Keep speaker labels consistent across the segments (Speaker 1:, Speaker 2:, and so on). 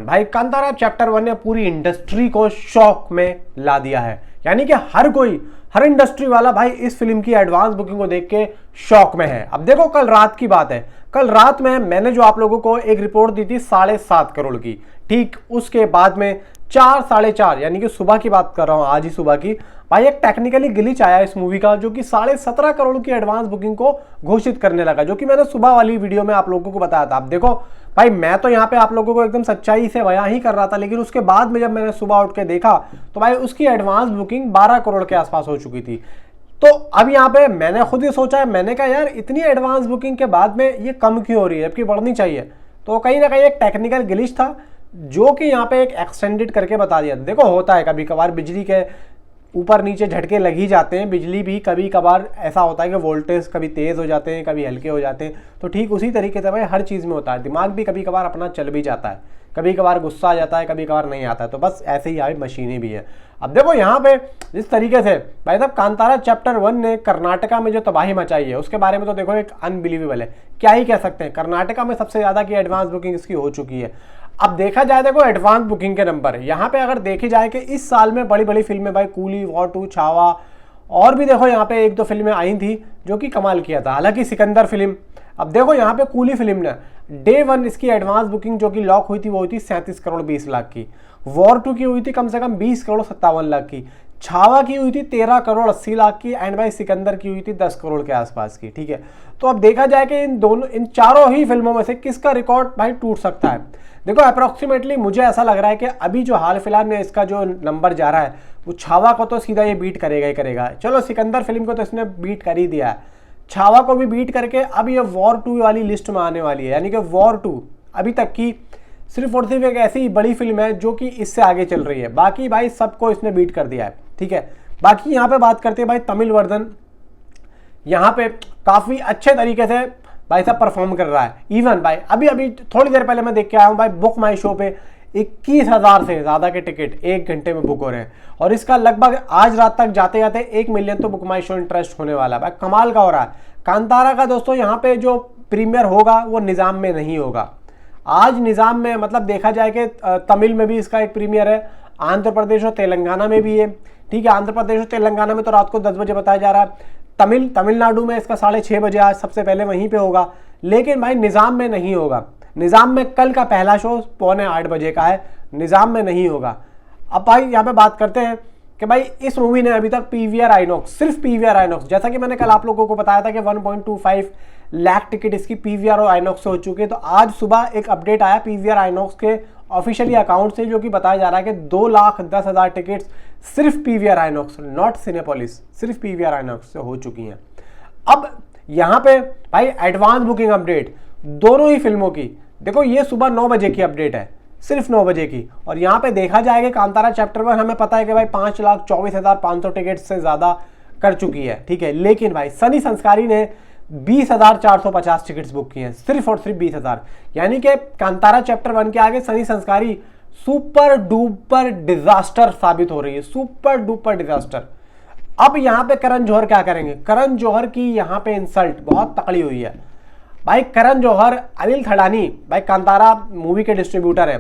Speaker 1: भाई कांतारा चैप्टर 1 ने पूरी इंडस्ट्री को शॉक में ला दिया है। यानी कि हर इंडस्ट्री वाला भाई इस फिल्म की एडवांस बुकिंग को देख के शॉक में है। अब देखो, कल रात की बात है, कल रात में मैंने जो आप लोगों को एक रिपोर्ट दी थी 7.5 करोड़ की, ठीक उसके बाद में 4, 4.5 यानी कि सुबह की बात कर रहा हूं, आज ही सुबह की, भाई एक टेक्निकली ग्लिच आया इस मूवी का जो कि 17.5 करोड़ की एडवांस बुकिंग को घोषित करने लगा, जो कि मैंने सुबह वाली वीडियो में आप लोगों को बताया था। अब देखो भाई, मैं तो यहाँ पे आप लोगों को एकदम सच्चाई से बयां ही कर रहा था, लेकिन उसके बाद में जब मैंने सुबह उठ के देखा तो भाई उसकी एडवांस बुकिंग 12 करोड़ के आसपास हो चुकी थी। तो अब यहाँ पे मैंने खुद ही सोचा है, मैंने कहा यार इतनी एडवांस बुकिंग के बाद में ये कम क्यों हो रही है, जबकि बढ़नी चाहिए। तो कहीं ना कहीं एक टेक्निकल ग्लिच था जो कि यहाँ पे एक एक्सटेंडेड करके बता दिया। देखो होता है कभी कभार, बिजली के ऊपर नीचे झटके लग ही जाते हैं, बिजली भी कभी कभार ऐसा होता है कि वोल्टेज कभी तेज हो जाते हैं, कभी हल्के हो जाते हैं। तो ठीक उसी तरीके से भाई हर चीज़ में होता है, दिमाग भी कभी कभार अपना चल भी जाता है, कभी कभार गुस्सा आ जाता है, कभी कभार नहीं आता है। तो बस ऐसे ही भाई मशीनें भी है। अब देखो यहाँ पे जिस तरीके से भाई साहब कांतारा चैप्टर 1 ने कर्नाटका में जो तबाही मचाई है उसके बारे में तो देखो एक अनबिलीवेबल है, क्या ही कह सकते हैं। कर्नाटका में सबसे ज़्यादा की एडवांस बुकिंग इसकी हो चुकी है। अब देखा जाए देखो एडवांस बुकिंग के नंबर यहाँ पे अगर देखी जाए कि इस साल में बड़ी बड़ी फिल्में भाई कूली, वॉर 2, छावा और भी देखो यहाँ पे 1-2 फिल्में आई थी जो कि कमाल किया था, हालांकि सिकंदर फिल्म। अब देखो यहाँ पे कूली फिल्म ने डे 1 इसकी एडवांस बुकिंग जो कि लॉक हुई थी वो हुई थी 37 करोड़ 20 लाख की, वॉर 2 की हुई थी कम से कम 20 करोड़ 57 लाख की, छावा की हुई थी 13 करोड़ 80 लाख की, एंड भाई सिकंदर की हुई थी 10 करोड़ के आसपास की। ठीक है, तो अब देखा जाए कि इन चारों ही फिल्मों में से किसका रिकॉर्ड भाई टूट सकता है। देखो अप्रोक्सीमेटली मुझे ऐसा लग रहा है कि अभी जो हाल फिलहाल में इसका जो नंबर जा रहा है वो छावा को तो सीधा ये बीट करेगा ही करेगा। चलो सिकंदर फिल्म को तो इसने बीट कर ही दिया है, छावा को भी बीट करके अब ये वॉर 2 वाली लिस्ट में आने वाली है। यानी कि वॉर 2 अभी तक की सिर्फ और सिर्फ एक ऐसी बड़ी फिल्म है जो कि इससे आगे चल रही है, बाकी भाई सबको इसने बीट कर दिया है। ठीक है, बाकी यहाँ पे बात करते हैं भाई तमिल वर्जन, यहाँ पे काफ़ी अच्छे तरीके से भाई साहब परफॉर्म कर रहा है। इवन भाई अभी थोड़ी देर पहले मैं देख के आया हूँ भाई, बुक माई शो पे 21,000 से ज़्यादा के टिकट 1 घंटे में बुक हो रहे हैं, और इसका लगभग आज रात तक जाते जाते 1 मिलियन तो बुक माई शो इंटरेस्ट होने वाला है। भाई कमाल का हो रहा है। कांतारा का दोस्तों यहाँ पे जो प्रीमियर होगा वो निज़ाम में नहीं होगा, आज निज़ाम में मतलब देखा जाए कि तमिल में भी इसका एक प्रीमियर है, आंध्र प्रदेश और तेलंगाना में भी है। ठीक है, आंध्र प्रदेश और तेलंगाना में तो रात को 10 बजे बताया जा रहा है, तमिलनाडु में इसका 6:30 बजे आज सबसे पहले वहीं पे होगा, लेकिन भाई निज़ाम में नहीं होगा। निज़ाम में कल का पहला शो 7:45 बजे का है, निज़ाम में नहीं होगा। अब भाई यहाँ पे बात करते हैं कि भाई इस मूवी ने अभी तक पीवीआर आइनॉक्स, सिर्फ पीवीआर आइनॉक्स, जैसा कि मैंने कल आप लोगों को बताया था कि 1.25 लाख टिकट इसकी पीवीआर और आइनॉक्स से हो चुकी है। तो आज सुबह एक अपडेट आया पीवीआर आइनॉक्स के ऑफिशियली अकाउंट से, जो कि बताया जा रहा है कि 2,10,000 टिकट्स सिर्फ पीवीआर आइनॉक्स, नॉट सिनेपोलिस, सिर्फ पीवीआर आइनॉक्स से हो चुकी हैं। अब यहाँ पे भाई एडवांस बुकिंग अपडेट दोनों ही फिल्मों की देखो, ये सुबह 9 बजे की अपडेट है, सिर्फ 9 बजे की, और यहाँ पे देखा जाएगा कांतारा चैप्टर 1 हमें पता है कि भाई 5,24,500 टिकट से ज़्यादा कर चुकी है। ठीक है, लेकिन भाई सनी संस्कारी ने 20,450 टिकट्स बुक की हैं, सिर्फ और सिर्फ 20,000। यानी कि कांतारा चैप्टर 1 के आगे सनी संस्कारी सुपर डुपर डिजास्टर साबित हो रही है, सुपर डुपर डिजास्टर। अब यहाँ पे करण जौहर क्या करेंगे? करण जौहर की यहाँ पे इंसल्ट बहुत तकड़ी हुई है भाई। करण जौहर, अनिल थड़ानी भाई कांतारा मूवी के डिस्ट्रीब्यूटर है।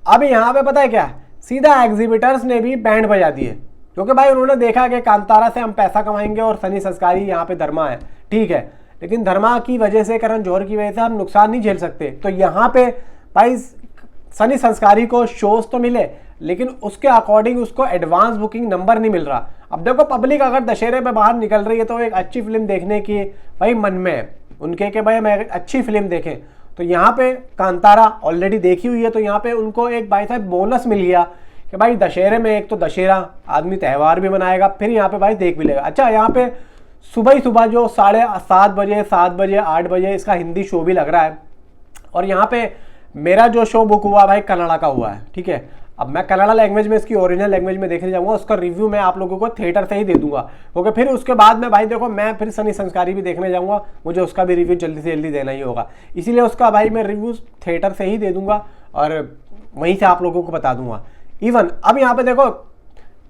Speaker 1: अब यहाँ पे पता है क्या, सीधा एग्जीबिटर्स ने भी बैंड बजा दिए, क्योंकि भाई उन्होंने देखा कि कांतारा से हम पैसा कमाएंगे और सनी संस्कारी यहाँ पे धर्मा है। ठीक है, लेकिन धर्मा की वजह से, करण जौहर की वजह से हम नुकसान नहीं झेल सकते। तो यहाँ पे भाई सनी संस्कारी को शोज तो मिले, लेकिन उसके अकॉर्डिंग उसको एडवांस बुकिंग नंबर नहीं मिल रहा। अब देखो पब्लिक अगर दशहरे पे बाहर निकल रही है तो एक अच्छी फिल्म देखने की भाई मन में है उनके कि भाई हम एक अच्छी फिल्म देखें, तो यहाँ पे कांतारा ऑलरेडी देखी हुई है, तो यहाँ पे उनको एक भाई साहब बोनस मिल गया कि भाई दशहरे में एक तो दशहरा आदमी त्यौहार भी मनाएगा, फिर यहाँ पे भाई देख भी लेगा। अच्छा, यहाँ पे सुबह ही सुबह जो 7:30 बजे, 7 बजे, 8 बजे इसका हिंदी शो भी लग रहा है, और यहाँ पे मेरा जो शो बुक हुआ भाई कन्नड़ा का हुआ है। ठीक है, अब मैं कन्नड़ा लैंग्वेज में, इसकी ओरिजिनल लैंग्वेज में देखने जाऊंगा, उसका रिव्यू मैं आप लोगों को थिएटर से ही दे दूंगा, क्योंकि फिर उसके बाद में भाई देखो मैं फिर सनी संस्कारी भी देखने जाऊंगा, मुझे उसका भी रिव्यू जल्दी से जल्दी देना ही होगा, इसीलिए उसका भाई मैं रिव्यू थिएटर से ही दे दूंगा और वहीं से आप लोगों को बता दूंगा। इवन अब यहाँ पे देखो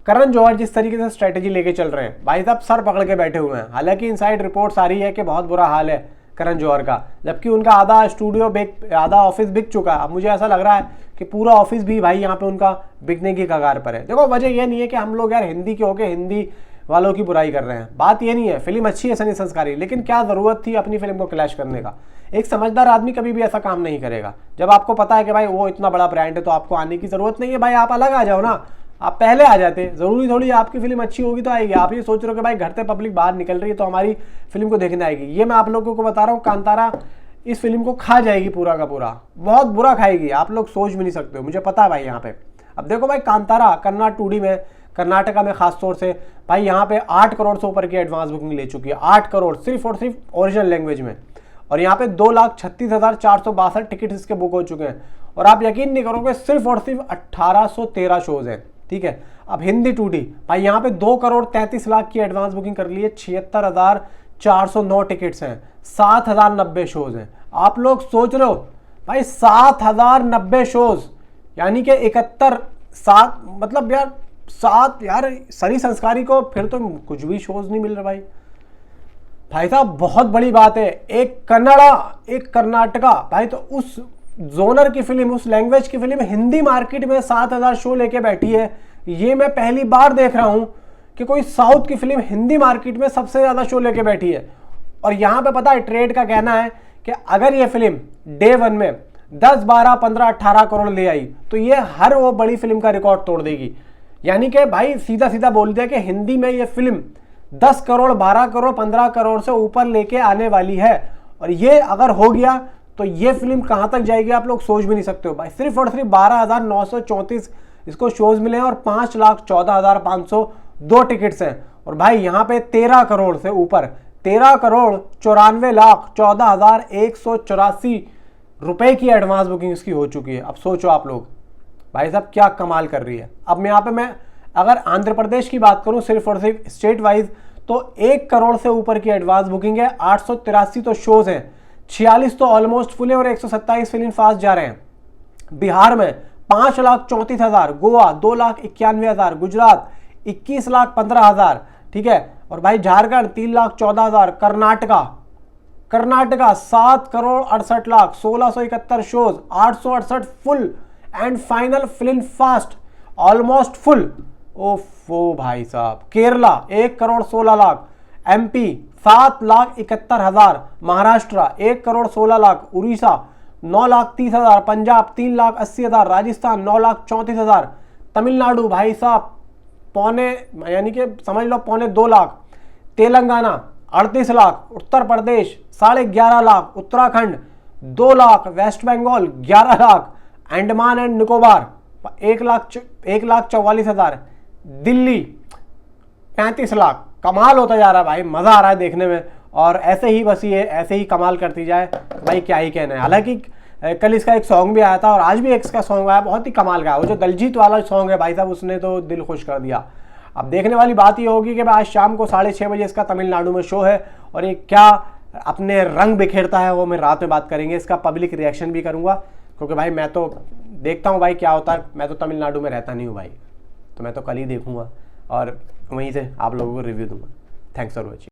Speaker 1: करण जौहर जिस तरीके से स्ट्रेटेजी लेके चल रहे हैं भाई साहब, सर पकड़ के बैठे हुए हैं। हालांकि इनसाइड रिपोर्ट्स आ रही है कि बहुत बुरा हाल है, करण जौहर का, जबकि उनका आधा स्टूडियो आधा ऑफिस बिक चुका है। अब मुझे ऐसा लग रहा है कि पूरा ऑफिस भी भाई यहाँ पे उनका बिकने की कगार पर है। देखो वजह ये नहीं है कि हम लोग यार हिंदी के होके हिंदी वालों की बुराई कर रहे हैं, बात ये नहीं है, फिल्म अच्छी है सनी संस्कारी, लेकिन क्या जरूरत थी अपनी फिल्म को क्लैश करने का। एक समझदार आदमी कभी भी ऐसा काम नहीं करेगा। जब आपको पता है कि भाई वो इतना बड़ा ब्रांड है तो आपको आने की जरूरत नहीं है, भाई आप अलग आ जाओ ना, आप पहले आ जाते। जरूरी थोड़ी आपकी फिल्म अच्छी होगी तो आएगी। आप ये सोच रहे हो कि भाई घर से पब्लिक बाहर निकल रही है तो हमारी फिल्म को देखने आएगी। ये मैं आप लोगों को बता रहा हूँ, कांतारा इस फिल्म को खा जाएगी पूरा का पूरा, बहुत बुरा खाएगी, आप लोग सोच भी नहीं सकते हो, मुझे पता है भाई यहाँ पे। अब देखो भाई कांतारा कन्नड़ 2D में, कर्नाटका में खास तौर से भाई यहाँ पे 8 करोड़ से ऊपर की एडवांस बुकिंग ले चुकी है, 8 करोड़ सिर्फ और सिर्फ ओरिजिनल लैंग्वेज में। और यहाँ पे 2,36,462 टिकट इसके बुक हो चुके हैं। और आप यकीन नहीं करोगे सिर्फ और सिर्फ 1813 शोज हैं, ठीक है। अब हिंदी 2D भाई यहाँ पे 2 करोड़ 33 लाख की एडवांस बुकिंग कर ली है, 76,409 टिकट्स हैं, 7,090 शोज हैं। आप लोग सोच रहे हो भाई 7,090 शोज, यानी कि 7 मतलब यार 7 यार सनी संस्कारी को फिर तो कुछ भी शोज नहीं मिल रहा भाई साहब बहुत बड़ी बात है। एक कन्नड़ा एक कर्नाटका भाई, तो उस जोनर की फिल्म, उस लैंग्वेज की फिल्म हिंदी मार्केट में 7,000 शो लेके बैठी है। ये मैं पहली बार देख रहा हूं कि कोई साउथ की फिल्म हिंदी मार्केट में सबसे ज्यादा शो लेके बैठी है। और यहां पे पता है ट्रेड का कहना है कि अगर ये फिल्म डे 1 में 10, 12, 15, 18 करोड़ ले आई तो ये हर वो बड़ी फिल्म का रिकॉर्ड तोड़ देगी। यानी कि भाई सीधा सीधा बोल दिया कि हिंदी में ये फिल्म 10 करोड़, 12 करोड़, 15 करोड़ से ऊपर लेके आने वाली है। और ये अगर हो गया तो ये फिल्म कहां तक जाएगी आप लोग सोच भी नहीं सकते हो भाई। सिर्फ और सिर्फ 12,934 इसको शोज मिले हैं और 5,14,502 टिकट्स हैं। और भाई यहाँ पे 13 करोड़ से ऊपर 13,94,14,184 रुपए की एडवांस बुकिंग इसकी हो चुकी है। अब सोचो आप लोग भाई साहब क्या कमाल कर रही है। अब मैं यहाँ पे मैं अगर आंध्र प्रदेश की बात करूं सिर्फ और सिर्फ स्टेट वाइज तो 1 करोड़ से ऊपर की एडवांस बुकिंग है, 883 तो शोज हैं, 46 तो ऑलमोस्ट फुल है और 127 फिल्म फास्ट जा रहे हैं। बिहार में 5,34,000, गोवा 2,91,000, गुजरात 21,15,000, ठीक है। और भाई Jharkhand 3,14,000, Karnataka 7 crore 68 lakh, 1,671 shows, 868 full and final film fast almost full. ओफो भाई साहब केरला 1 करोड़ 16 लाख, एमपी 7,71,000, महाराष्ट्र 1 करोड़ 16 लाख, उड़ीसा 9,30,000, पंजाब 3,80,000, राजस्थान 9,34,000, तमिलनाडु भाई साहब पौने यानी कि समझ लो 2.25 लाख, तेलंगाना 38 लाख, उत्तर प्रदेश 11.5 लाख, उत्तराखंड 2 लाख, वेस्ट बंगाल 11 लाख, अंडमान एंड निकोबार 1,44,000, दिल्ली 35 लाख। कमाल होता जा रहा है भाई, मजा आ रहा है देखने में। और ऐसे ही बस ये ऐसे ही कमाल करती जाए भाई, क्या ही कहना है। हालांकि कल इसका एक सॉन्ग भी आया था और आज भी एक इसका सॉन्ग आया, बहुत ही कमाल का है। वो जो दलजीत वाला सॉन्ग है भाई साहब उसने तो दिल खुश कर दिया। अब देखने वाली बात ये होगी कि भाई आज शाम को 6:30 बजे इसका तमिलनाडु में शो है और ये क्या अपने रंग बिखेरता है वो मैं रात में बात करेंगे। इसका पब्लिक रिएक्शन भी करूंगा क्योंकि भाई मैं तो देखता हूँ भाई क्या होता है। मैं तो तमिलनाडु में रहता नहीं हूँ भाई, तो मैं तो कल ही देखूंगा और वहीं से आप लोगों को रिव्यू दूंगा। Thanks for watching.